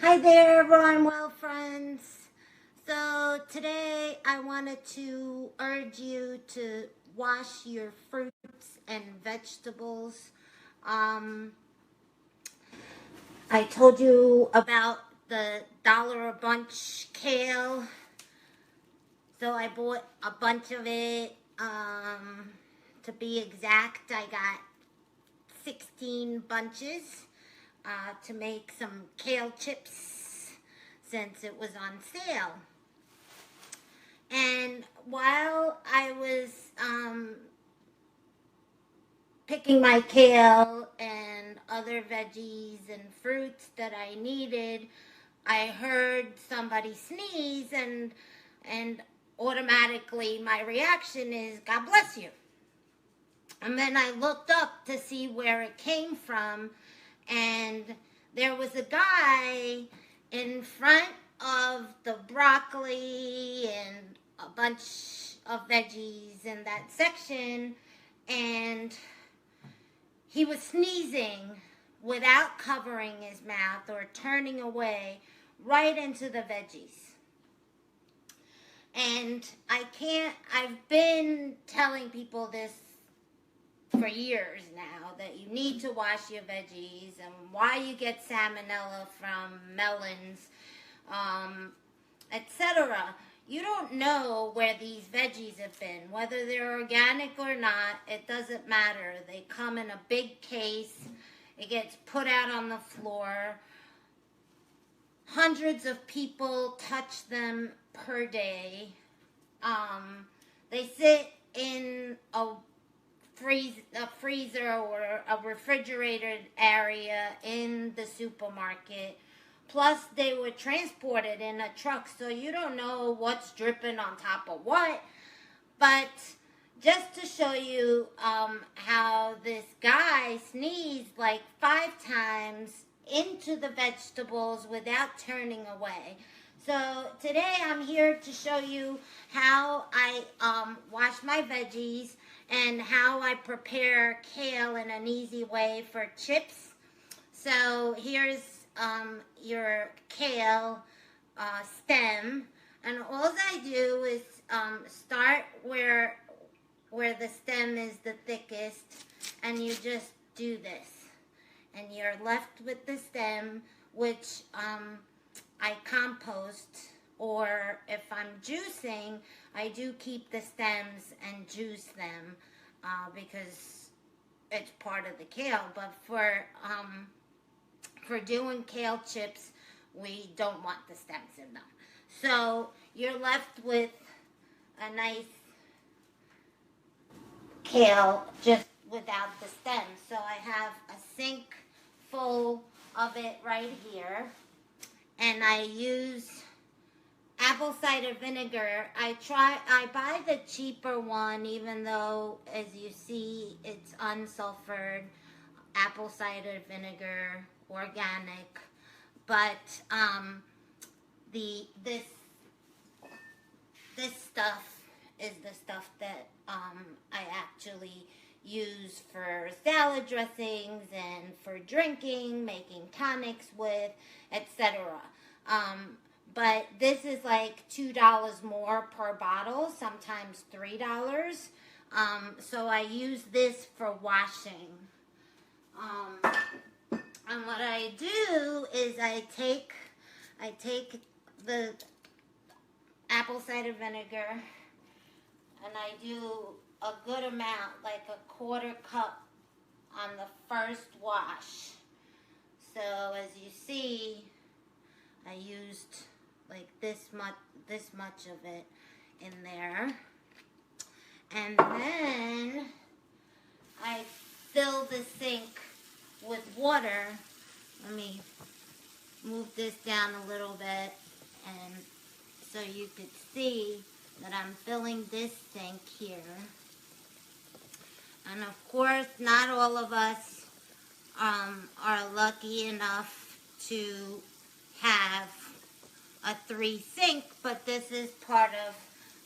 Hi there, rawandwell friends. So today I wanted to urge you to wash your fruits and vegetables. Um, I told you about the dollar a bunch kale. So I bought a bunch of it. To be exact, I got 16 bunches to make some kale chips since it was on sale. And while I was picking my kale and other veggies and fruits that I needed, I heard somebody sneeze, and automatically my reaction is, God bless you. And then I looked up to see where it came from, and there was a guy in front of the broccoli and a bunch of veggies in that section, and he was sneezing without covering his mouth or turning away right into the veggies. And I've been telling people this for years now, that you need to wash your veggies, and why you get salmonella from melons, etc. You don't know where these veggies have been, whether they're organic or not. It doesn't matter. They come in a big case. It gets put out on the floor. Hundreds of people touch them per day. They sit in a freezer or a refrigerated area in the supermarket. Plus, they were transported in a truck, so you don't know what's dripping on top of what. But just to show you how this guy sneezed like 5 times into the vegetables without turning away. So today I'm here to show you how I wash my veggies and how I prepare kale in an easy way for chips. So here's your kale stem, and all I do is start where the stem is the thickest, and you just do this, and you're left with the stem, which I compost, or if I'm juicing, I do keep the stems and juice them because it's part of the kale. But for doing kale chips, we don't want the stems in them. So you're left with a nice kale just without the stems. So I have a sink full of it right here, and I use apple cider vinegar. I buy the cheaper one, even though, as you see, it's unsulfured apple cider vinegar, organic. But this stuff is the stuff that I actually use for salad dressings and for drinking, making tonics with, etc. But this is like $2 more per bottle, sometimes $3. So I use this for washing. And what I do is I take the apple cider vinegar, and I do a good amount, like a 1/4 cup on the first wash. So as you see, I used like this much of it in there, and then I fill the sink with water. Let me move this down a little bit, and so you could see that I'm filling this sink here. And of course, not all of us are lucky enough to have a 3-sink, but this is part of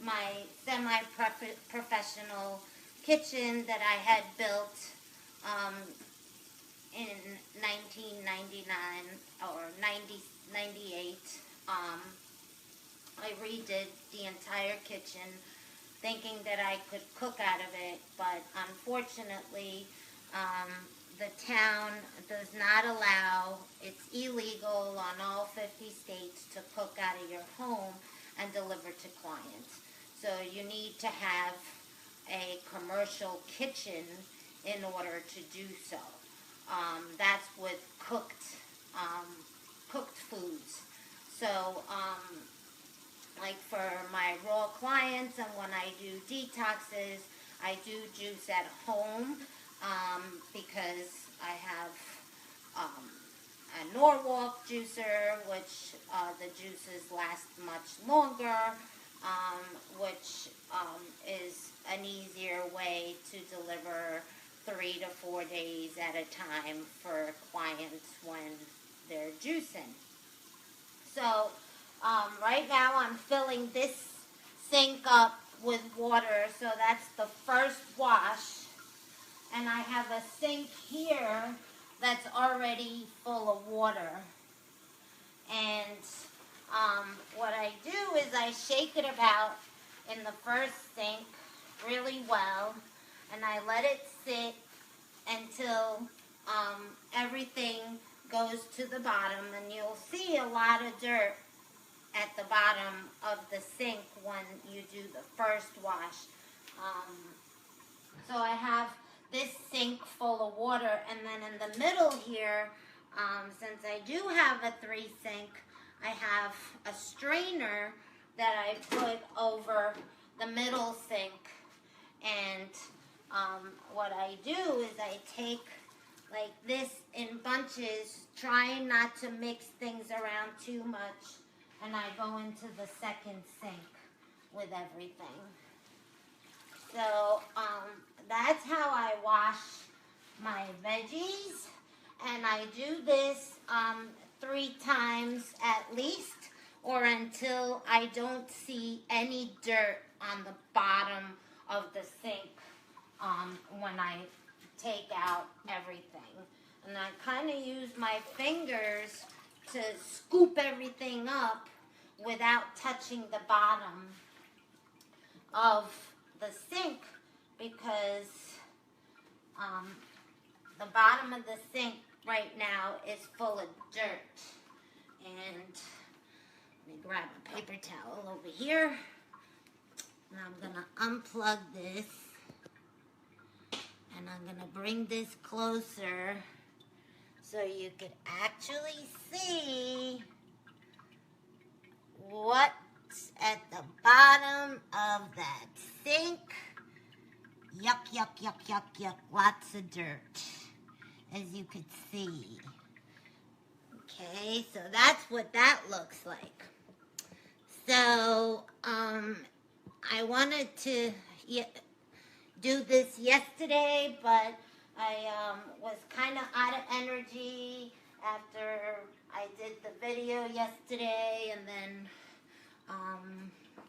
my semi-professional kitchen that I had built in 1999 or 98. I redid the entire kitchen thinking that I could cook out of it, but unfortunately, the town does not allow, it's illegal on all 50 states to cook out of your home and deliver to clients. So you need to have a commercial kitchen in order to do so. That's with cooked foods. So, like for my raw clients and when I do detoxes, I do juice at home because I have a Norwalk juicer, which the juices last much longer, which is an easier way to deliver 3 to 4 days at a time for clients when they're juicing. So right now I'm filling this sink up with water, so that's the first wash. And I have a sink here that's already full of water. And what I do is I shake it about in the first sink really well, and I let it sit until everything goes to the bottom, and you'll see a lot of dirt at the bottom of the sink when you do the first wash. So I have this sink full of water, and then in the middle here, since I do have a 3 sink, I have a strainer that I put over the middle sink. And what I do is I take like this in bunches, trying not to mix things around too much, and I go into the second sink with everything. So that's how I wash my veggies, and I do this 3 times at least, or until I don't see any dirt on the bottom of the sink when I take out everything. And I kind of use my fingers to scoop everything up without touching the bottom of the sink, because the bottom of the sink right now is full of dirt. And let me grab a paper towel over here. And I'm going to unplug this. And I'm going to bring this closer so you can actually see what's at the bottom of that sink. Yuck, yuck, yuck, yuck, yuck. Lots of dirt, as you could see. Okay, so that's what that looks like. So, I wanted to do this yesterday, but I was kind of out of energy after I did the video yesterday, and then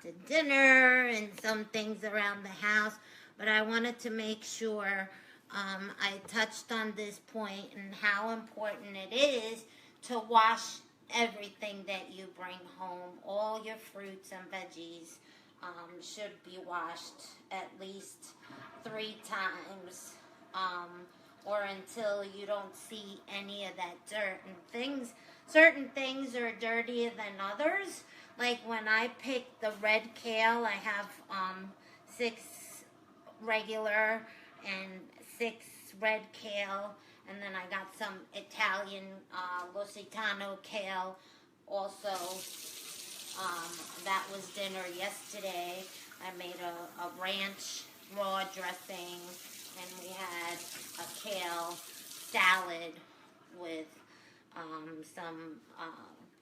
did dinner and some things around the house. But I wanted to make sure I touched on this point and how important it is to wash everything that you bring home. All your fruits and veggies should be washed at least 3 times, or until you don't see any of that dirt. And certain things are dirtier than others. Like when I pick the red kale, I have 6 regular and 6 red kale, and then I got some Italian Lusitano kale also. That was dinner yesterday. I made a ranch raw dressing, and we had a kale salad with some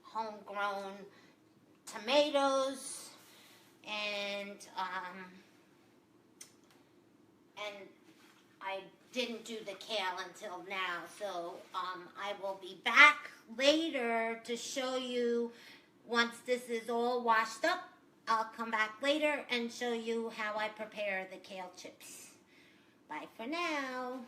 homegrown tomatoes, and I didn't do the kale until now. So I will be back later to show you, once this is all washed up, I'll come back later and show you how I prepare the kale chips. Bye for now.